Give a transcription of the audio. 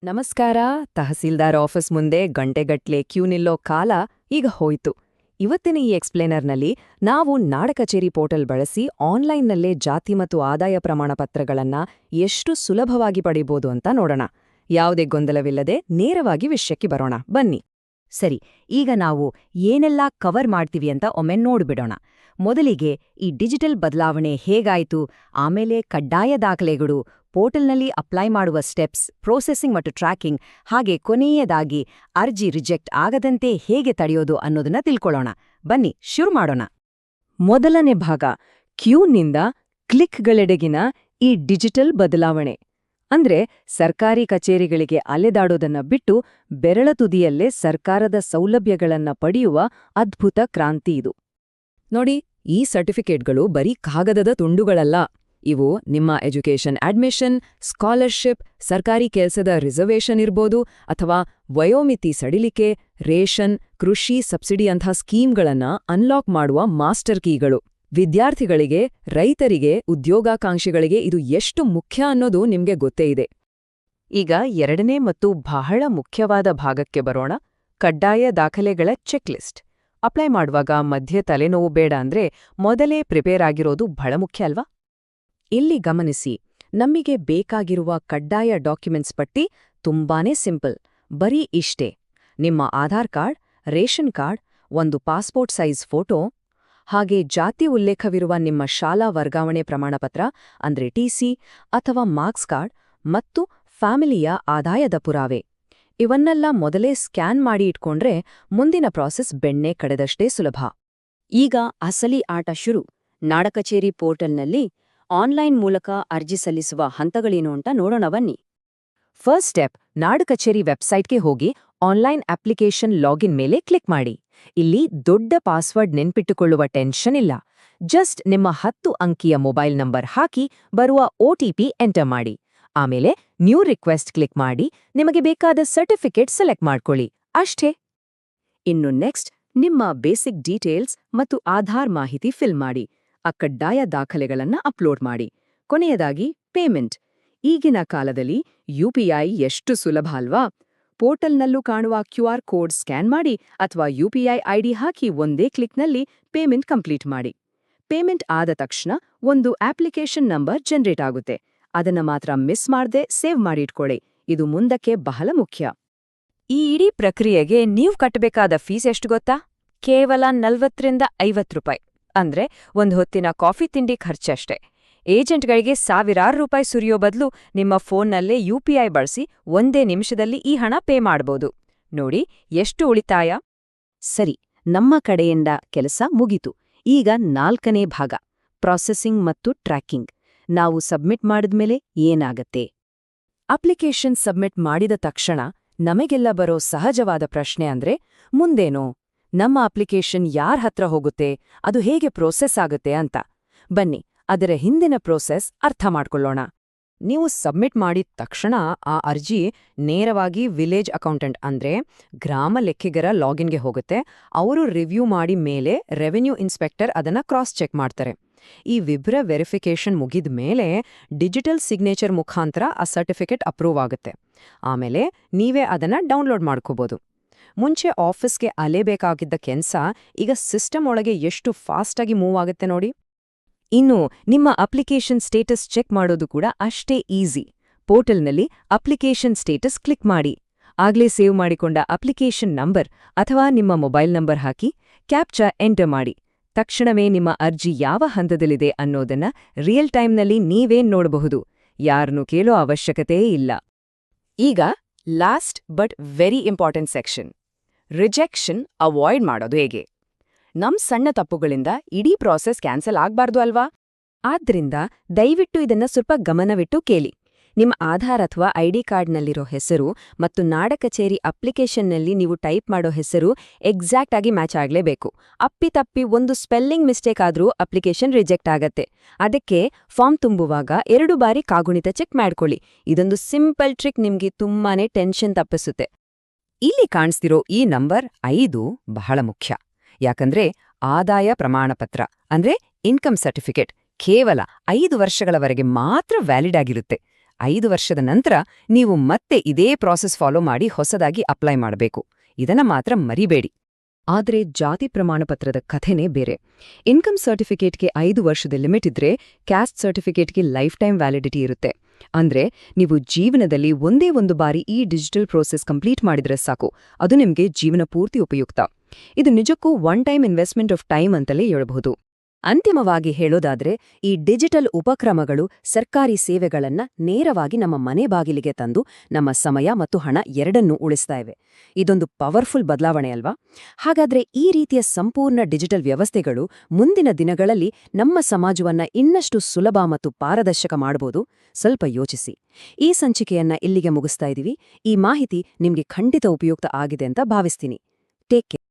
ನಮಸ್ಕಾರ. ತಹಸೀಲ್ದಾರ್ ಆಫೀಸ್ ಮುಂದೆ ಗಂಟೆಗಟ್ಲೆ ಕ್ಯೂ ನಿಲ್ಲೋ ಕಾಲ ಈಗ ಹೋಯ್ತು. ಇವತ್ತಿನ ಈ ಎಕ್ಸ್ಪ್ಲೇನರ್ನಲ್ಲಿ ನಾವು ನಾಡ ಕಚೇರಿ ಪೋರ್ಟಲ್ ಬಳಸಿ ಆನ್ಲೈನ್ನಲ್ಲೇ ಜಾತಿ ಮತ್ತು ಆದಾಯ ಪ್ರಮಾಣ ಪತ್ರಗಳನ್ನ ಎಷ್ಟು ಸುಲಭವಾಗಿ ಪಡಿಬೋದು ಅಂತ ನೋಡೋಣ. ಯಾವುದೇ ಗೊಂದಲವಿಲ್ಲದೆ ನೇರವಾಗಿ ವಿಷಯಕ್ಕೆ ಬರೋಣ ಬನ್ನಿ. ಸರಿ, ಈಗ ನಾವು ಏನೆಲ್ಲ ಕವರ್ ಮಾಡ್ತೀವಿ ಅಂತ ಒಮ್ಮೆ ನೋಡ್ಬಿಡೋಣ. ಮೊದಲಿಗೆ ಈ ಡಿಜಿಟಲ್ ಬದಲಾವಣೆ ಹೇಗಾಯ್ತು, ಆಮೇಲೆ ಕಡ್ಡಾಯ ದಾಖಲೆಗಳು, ಪೋರ್ಟಲ್ನಲ್ಲಿ ಅಪ್ಲೈ ಮಾಡುವ ಸ್ಟೆಪ್ಸ್, ಪ್ರೋಸೆಸಿಂಗ್ ಮತ್ತು ಟ್ರ್ಯಾಕಿಂಗ್, ಹಾಗೆ ಕೊನೆಯದಾಗಿ ಅರ್ಜಿ ರಿಜೆಕ್ಟ್ ಆಗದಂತೆ ಹೇಗೆ ತಡೆಯೋದು ಅನ್ನೋದನ್ನ ತಿಳ್ಕೊಳ್ಳೋಣ. ಬನ್ನಿ ಶುರು ಮಾಡೋಣ. ಮೊದಲನೇ ಭಾಗ, ಕ್ಯೂನಿಂದ ಕ್ಲಿಕ್ಗಳೆಡೆಗಿನ ಈ ಡಿಜಿಟಲ್ ಬದಲಾವಣೆ. ಅಂದ್ರೆ ಸರ್ಕಾರಿ ಕಚೇರಿಗಳಿಗೆ ಅಲೆದಾಡೋದನ್ನ ಬಿಟ್ಟು ಬೆರಳ ತುದಿಯಲ್ಲೇ ಸರ್ಕಾರದ ಸೌಲಭ್ಯಗಳನ್ನ ಪಡೆಯುವ ಅದ್ಭುತ ಕ್ರಾಂತಿ ಇದು. ನೋಡಿ, ಈ ಸರ್ಟಿಫಿಕೇಟ್ಗಳು ಬರೀ ಕಾಗದದ ತುಂಡುಗಳಲ್ಲ. ಇವು ನಿಮ್ಮ ಎಜುಕೇಷನ್ ಅಡ್ಮಿಷನ್, ಸ್ಕಾಲರ್ಶಿಪ್, ಸರ್ಕಾರಿ ಕೆಲಸದ ರಿಸರ್ವೇಷನ್ ಇರ್ಬೋದು, ಅಥವಾ ವಯೋಮಿತಿ ಸಡಿಲಿಕೆ, ರೇಷನ್, ಕೃಷಿ ಸಬ್ಸಿಡಿ ಅಂಥ ಸ್ಕೀಮ್ಗಳನ್ನ ಅನ್ಲಾಕ್ ಮಾಡುವ ಮಾಸ್ಟರ್ ಕೀಗಳು. ವಿದ್ಯಾರ್ಥಿಗಳಿಗೆ, ರೈತರಿಗೆ, ಉದ್ಯೋಗಾಕಾಂಕ್ಷಿಗಳಿಗೆ ಇದು ಎಷ್ಟು ಮುಖ್ಯ ಅನ್ನೋದು ನಿಮ್ಗೆ ಗೊತ್ತೇ ಇದೆ. ಈಗ ಎರಡನೇ ಮತ್ತು ಬಹಳ ಮುಖ್ಯವಾದ ಭಾಗಕ್ಕೆ ಬರೋಣ, ಕಡ್ಡಾಯ ದಾಖಲೆಗಳ ಚೆಕ್ಲಿಸ್ಟ್. ಅಪ್ಲೈ ಮಾಡುವಾಗ ಮಧ್ಯೆ ತಲೆನೋವು ಬೇಡ ಅಂದ್ರೆ ಮೊದಲೇ ಪ್ರಿಪೇರ್ ಆಗಿರೋದು ಬಹಳ ಮುಖ್ಯ ಅಲ್ವಾ? ಇಲ್ಲಿ ಗಮನಿಸಿ, ನಮಗೆ ಬೇಕಾಗಿರುವ ಕಡ್ಡಾಯ ಡಾಕ್ಯುಮೆಂಟ್ಸ್ ಪಟ್ಟಿ ತುಂಬಾನೇ ಸಿಂಪಲ್. ಬರೀ ಇಷ್ಟೇ: ನಿಮ್ಮ ಆಧಾರ್ ಕಾರ್ಡ್, ರೇಷನ್ ಕಾರ್ಡ್, ಒಂದು ಪಾಸ್ಪೋರ್ಟ್ ಸೈಜ್ ಫೋಟೋ, ಹಾಗೆ ಜಾತಿ ಉಲ್ಲೇಖವಿರುವ ನಿಮ್ಮ ಶಾಲಾ ವರ್ಗಾವಣೆ ಪ್ರಮಾಣಪತ್ರ ಅಂದ್ರೆ ಟಿಸಿ ಅಥವಾ ಮಾರ್ಕ್ಸ್ ಕಾರ್ಡ್, ಮತ್ತು ಫ್ಯಾಮಿಲಿಯ ಆದಾಯದ ಪುರಾವೆ. ಇವನ್ನೆಲ್ಲ ಮೊದಲೇ ಸ್ಕ್ಯಾನ್ ಮಾಡಿ ಇಟ್ಕೊಂಡ್ರೆ ಮುಂದಿನ ಪ್ರಾಸೆಸ್ ಬೆಣ್ಣೆ ಕಡೆದಷ್ಟೇ ಸುಲಭ. ಈಗ ಅಸಲಿ ಆಟ ಶುರು. ನಾಡ ಕಚೇರಿ ಪೋರ್ಟಲ್ನಲ್ಲಿ ಆನ್ಲೈನ್ ಮೂಲಕ ಅರ್ಜಿ ಸಲ್ಲಿಸುವ ಹಂತಗಳೇನು ಅಂತ ನೋಡೋಣ ಬನ್ನಿ. ಫಸ್ಟ್ ಸ್ಟೆಪ್, ನಾಡ ಕಚೇರಿ ವೆಬ್ಸೈಟ್ಗೆ ಹೋಗಿ ಆನ್ಲೈನ್ ಅಪ್ಲಿಕೇಶನ್ ಲಾಗಿನ್ ಮೇಲೆ ಕ್ಲಿಕ್ ಮಾಡಿ. ಇಲ್ಲಿ ದೊಡ್ಡ ಪಾಸ್ವರ್ಡ್ ನೆನ್ಪಿಟ್ಟುಕೊಳ್ಳುವ ಟೆನ್ಷನ್ ಇಲ್ಲ. ಜಸ್ಟ್ ನಿಮ್ಮ 10 ಅಂಕಿಯ ಮೊಬೈಲ್ ನಂಬರ್ ಹಾಕಿ ಬರುವ OTP ಎಂಟರ್ ಮಾಡಿ. ಆಮೇಲೆ ನ್ಯೂ ರಿಕ್ವೆಸ್ಟ್ ಕ್ಲಿಕ್ ಮಾಡಿ ನಿಮಗೆ ಬೇಕಾದ ಸರ್ಟಿಫಿಕೇಟ್ ಸೆಲೆಕ್ಟ್ ಮಾಡ್ಕೊಳ್ಳಿ. ಅಷ್ಟೇ. ಇನ್ನು ನೆಕ್ಸ್ಟ್, ನಿಮ್ಮ ಬೇಸಿಕ್ ಡೀಟೇಲ್ಸ್ ಮತ್ತು ಆಧಾರ್ ಮಾಹಿತಿ ಫಿಲ್ ಮಾಡಿ. ಆ ಕಡ್ಡಾಯ ದಾಖಲೆಗಳನ್ನ ಅಪ್ಲೋಡ್ ಮಾಡಿ. ಕೊನೆಯದಾಗಿ ಪೇಮೆಂಟ್. ಈಗಿನ ಕಾಲದಲ್ಲಿ UPI ಎಷ್ಟು ಸುಲಭ ಅಲ್ವಾ? ಪೋರ್ಟಲ್ನಲ್ಲೂ ಕಾಣುವ QR ಕೋಡ್ ಸ್ಕ್ಯಾನ್ ಮಾಡಿ ಅಥವಾ UPI ID ಹಾಕಿ ಒಂದೇ ಕ್ಲಿಕ್ನಲ್ಲಿ ಪೇಮೆಂಟ್ ಕಂಪ್ಲೀಟ್ ಮಾಡಿ. ಪೇಮೆಂಟ್ ಆದ ತಕ್ಷಣ ಒಂದು ಅಪ್ಲಿಕೇಶನ್ ನಂಬರ್ ಜನರೇಟ್ ಆಗುತ್ತೆ. ಅದನ್ನ ಮಾತ್ರ ಮಿಸ್ ಮಾಡದೆ ಸೇವ್ ಮಾಡಿ ಇಟ್ಕೊಳ್ಳಿ. ಇದು ಮುಂದಕ್ಕೆ ಬಹಳ ಮುಖ್ಯ. ಈ ಇಡೀ ಪ್ರಕ್ರಿಯೆಗೆ ನೀವು ಕಟ್ಟಬೇಕಾದ ಫೀಸ್ ಎಷ್ಟು ಗೊತ್ತಾ? ಕೇವಲ 40ರಿಂದ 50 ರೂಪಾಯಿ. ಅಂದ್ರೆ ಒಂದು ಹೊತ್ತಿನ ಕಾಫಿ ತಿಂಡಿ ಖರ್ಚಷ್ಟೇ. ಏಜೆಂಟ್ಗಳಿಗೆ ಸಾವಿರಾರು ರೂಪಾಯಿ ಸುರಿಯೋ ಬದಲು ನಿಮ್ಮ ಫೋನ್ನಲ್ಲೇ UPI ಬಳಸಿ ಒಂದೇ ನಿಮಿಷದಲ್ಲಿ ಈ ಹಣ ಪೇ ಮಾಡ್ಬೋದು. ನೋಡಿ ಎಷ್ಟು ಉಳಿತಾಯ. ಸರಿ, ನಮ್ಮ ಕಡೆಯಿಂದ ಕೆಲಸ ಮುಗಿತು. ಈಗ 4ನೇ ಭಾಗ, ಪ್ರಾಸೆಸಿಂಗ್ ಮತ್ತು ಟ್ರ್ಯಾಕಿಂಗ್. ನಾವು ಸಬ್ಮಿಟ್ ಮಾಡಿದ್ಮೇಲೆ ಏನಾಗತ್ತೆ? ಅಪ್ಲಿಕೇಶನ್ ಸಬ್ಮಿಟ್ ಮಾಡಿದ ತಕ್ಷಣ ನಮಗೆಲ್ಲ ಬರೋ ಸಹಜವಾದ ಪ್ರಶ್ನೆ ಅಂದ್ರೆ, ಮುಂದೇನೋ? ನಮ್ಮ ಅಪ್ಲಿಕೇಶನ್ ಯಾರ್ ಹತ್ರ ಹೋಗುತ್ತೆ, ಅದು ಹೇಗೆ ಪ್ರೋಸೆಸ್ ಆಗುತ್ತೆ ಅಂತ. ಬನ್ನಿ ಅದರ ಹಿಂದಿನ ಪ್ರೋಸೆಸ್ ಅರ್ಥ ಮಾಡ್ಕೊಳ್ಳೋಣ. ನೀವು ಸಬ್ಮಿಟ್ ಮಾಡಿದ ತಕ್ಷಣ ಆ ಅರ್ಜಿ ನೇರವಾಗಿ ವಿಲೇಜ್ ಅಕೌಂಟೆಂಟ್ ಅಂದ್ರೆ ಗ್ರಾಮ ಲೆಕ್ಕಿಗರ ಲಾಗಿನ್ಗೆ ಹೋಗುತ್ತೆ. ಅವರು ರಿವ್ಯೂ ಮಾಡಿ ಮೇಲೆ ರೆವೆನ್ಯೂ ಇನ್ಸ್ಪೆಕ್ಟರ್ ಅದನ್ನ ಕ್ರಾಸ್ ಚೆಕ್ ಮಾಡ್ತಾರೆ. ಈ ವಿಬ್ರ ವೆರಿಫಿಕೇಷನ್ ಮುಗಿದ ಮೇಲೆ ಡಿಜಿಟಲ್ ಸಿಗ್ನೇಚರ್ ಮುಖಾಂತರ ಆ ಸರ್ಟಿಫಿಕೇಟ್ ಅಪ್ರೂವ್ ಆಗುತ್ತೆ. ಆಮೇಲೆ ನೀವೇ ಅದನ್ನ ಡೌನ್ಲೋಡ್ ಮಾಡ್ಕೋಬೋದು. ಮುಂಚೆ ಆಫೀಸ್ಗೆ ಅಲೇಬೇಕಾಗಿದ್ದ ಕೆಲ್ಸ ಈಗ ಸಿಸ್ಟಮ್ ಒಳಗೆ ಎಷ್ಟು ಫಾಸ್ಟಾಗಿ ಮೂವ್ ಆಗುತ್ತೆ ನೋಡಿ. ಇನ್ನು ನಿಮ್ಮ ಅಪ್ಲಿಕೇಶನ್ ಸ್ಟೇಟಸ್ ಚೆಕ್ ಮಾಡೋದು ಕೂಡ ಅಷ್ಟೇ ಈಸಿ. ಪೋರ್ಟಲ್ನಲ್ಲಿ ಅಪ್ಲಿಕೇಶನ್ ಸ್ಟೇಟಸ್ ಕ್ಲಿಕ್ ಮಾಡಿ. ಆಗ್ಲೇ ಸೇವ್ ಮಾಡಿಕೊಂಡ ಅಪ್ಲಿಕೇಶನ್ ನಂಬರ್ ಅಥವಾ ನಿಮ್ಮ ಮೊಬೈಲ್ ನಂಬರ್ ಹಾಕಿ ಕ್ಯಾಪ್ಚಾ ಎಂಟರ್ ಮಾಡಿ. ತಕ್ಷಣವೇ ನಿಮ್ಮ ಅರ್ಜಿ ಯಾವ ಹಂತದಲ್ಲಿದೆ ಅನ್ನೋದನ್ನ ರಿಯಲ್ ಟೈಮ್ನಲ್ಲಿ ನೀವೇ ನೋಡಬಹುದು. ಯಾರನ್ನೂ ಕೇಳೋ ಅವಶ್ಯಕತೆಯೇ ಇಲ್ಲ. ಈಗ last but very important section, rejection avoid ಮಾಡೋದು ಹೇಗೆ. ನಮ್ ಸಣ್ಣ ತಪ್ಪುಗಳಿಂದ ಇಡೀ ಪ್ರಾಸೆಸ್ ಕ್ಯಾನ್ಸಲ್ ಆಗ್ಬಾರ್ದು ಅಲ್ವಾ? ಆದ್ರಿಂದ ದಯವಿಟ್ಟು ಇದನ್ನ ಸ್ವಲ್ಪ ಗಮನವಿಟ್ಟು ಕೇಳಿ. ನಿಮ್ಮ ಆಧಾರ್ ಅಥವಾ ID ಕಾರ್ಡ್ನಲ್ಲಿರೋ ಹೆಸರು ಮತ್ತು ನಾಡ ಕಚೇರಿ ಅಪ್ಲಿಕೇಶನ್ನಲ್ಲಿ ನೀವು ಟೈಪ್ ಮಾಡೋ ಹೆಸರು ಎಕ್ಸಾಕ್ಟ್ ಆಗಿ ಮ್ಯಾಚ್ ಆಗ್ಲೇಬೇಕು. ಅಪ್ಪಿತಪ್ಪಿ ಒಂದು ಸ್ಪೆಲ್ಲಿಂಗ್ ಮಿಸ್ಟೇಕ್ ಆದ್ರೂ ಅಪ್ಲಿಕೇಶನ್ ರಿಜೆಕ್ಟ್ ಆಗತ್ತೆ. ಅದಕ್ಕೆ ಫಾರ್ಮ್ ತುಂಬುವಾಗ 2 ಬಾರಿ ಕಾಗುಣಿತ ಚೆಕ್ ಮಾಡ್ಕೊಳ್ಳಿ. ಇದೊಂದು ಸಿಂಪಲ್ ಟ್ರಿಕ್ ನಿಮ್ಗೆ ತುಂಬಾನೇ ಟೆನ್ಷನ್ ತಪ್ಪಿಸುತ್ತೆ. ಇಲ್ಲಿ ಕಾಣಿಸ್ತಿರೋ ಈ ನಂಬರ್ 5 ಬಹಳ ಮುಖ್ಯ. ಯಾಕಂದ್ರೆ ಆದಾಯ ಪ್ರಮಾಣಪತ್ರ ಅಂದ್ರೆ ಇನ್ಕಮ್ ಸರ್ಟಿಫಿಕೇಟ್ ಕೇವಲ 5 ವರ್ಷಗಳವರೆಗೆ ಮಾತ್ರ ವ್ಯಾಲಿಡ್ ಆಗಿರುತ್ತೆ. 5 ವರ್ಷದ ನಂತರ ನೀವು ಮತ್ತೆ ಇದೇ ಪ್ರಾಸೆಸ್ ಫಾಲೋ ಮಾಡಿ ಹೊಸದಾಗಿ ಅಪ್ಲೈ ಮಾಡಬೇಕು. ಇದನ್ನ ಮಾತ್ರ ಮರಿಬೇಡಿ. ಆದ್ರೆ ಜಾತಿ ಪ್ರಮಾಣಪತ್ರದ ಕಥೆನೇ ಬೇರೆ. ಇನ್ಕಮ್ ಸರ್ಟಿಫಿಕೇಟ್ಗೆ 5 ವರ್ಷದ ಲಿಮಿಟ್ ಇದ್ರೆ ಕ್ಯಾಸ್ಟ್ ಸರ್ಟಿಫಿಕೇಟ್ಗೆ ಲೈಫ್ ಟೈಮ್ ವ್ಯಾಲಿಡಿಟಿ ಇರುತ್ತೆ. ಅಂದ್ರೆ ನೀವು ಜೀವನದಲ್ಲಿ ಒಂದೇ ಒಂದು ಬಾರಿ ಈ ಡಿಜಿಟಲ್ ಪ್ರೋಸೆಸ್ ಕಂಪ್ಲೀಟ್ ಮಾಡಿದ್ರೆ ಸಾಕು, ಅದು ನಿಮ್ಗೆ ಜೀವನ ಪೂರ್ತಿ ಉಪಯುಕ್ತ. ಇದು ನಿಜಕ್ಕೂ one time investment of time ಅಂತಲೇ ಹೇಳಬಹುದು. ಅಂತಿಮವಾಗಿ ಹೇಳೋದಾದ್ರೆ, ಈ ಡಿಜಿಟಲ್ ಉಪಕ್ರಮಗಳು ಸರ್ಕಾರಿ ಸೇವೆಗಳನ್ನ ನೇರವಾಗಿ ನಮ್ಮ ಮನೆ ಬಾಗಿಲಿಗೆ ತಂದು ನಮ್ಮ ಸಮಯ ಮತ್ತು ಹಣ ಎರಡನ್ನೂ ಉಳಿಸ್ತಾ ಇವೆ. ಇದೊಂದು ಪವರ್ಫುಲ್ ಬದಲಾವಣೆ ಅಲ್ವಾ? ಹಾಗಾದ್ರೆ ಈ ರೀತಿಯ ಸಂಪೂರ್ಣ ಡಿಜಿಟಲ್ ವ್ಯವಸ್ಥೆಗಳು ಮುಂದಿನ ದಿನಗಳಲ್ಲಿ ನಮ್ಮ ಸಮಾಜವನ್ನ ಇನ್ನಷ್ಟು ಸುಲಭ ಮತ್ತು ಪಾರದರ್ಶಕ ಮಾಡಬಹುದು? ಸ್ವಲ್ಪ ಯೋಚಿಸಿ. ಈ ಸಂಚಿಕೆಯನ್ನ ಇಲ್ಲಿಗೆ ಮುಗಿಸ್ತಾ ಇದೀವಿ. ಈ ಮಾಹಿತಿ ನಿಮ್ಗೆ ಖಂಡಿತ ಉಪಯುಕ್ತ ಆಗಿದೆ ಅಂತ ಭಾವಿಸ್ತೀನಿ. Take care.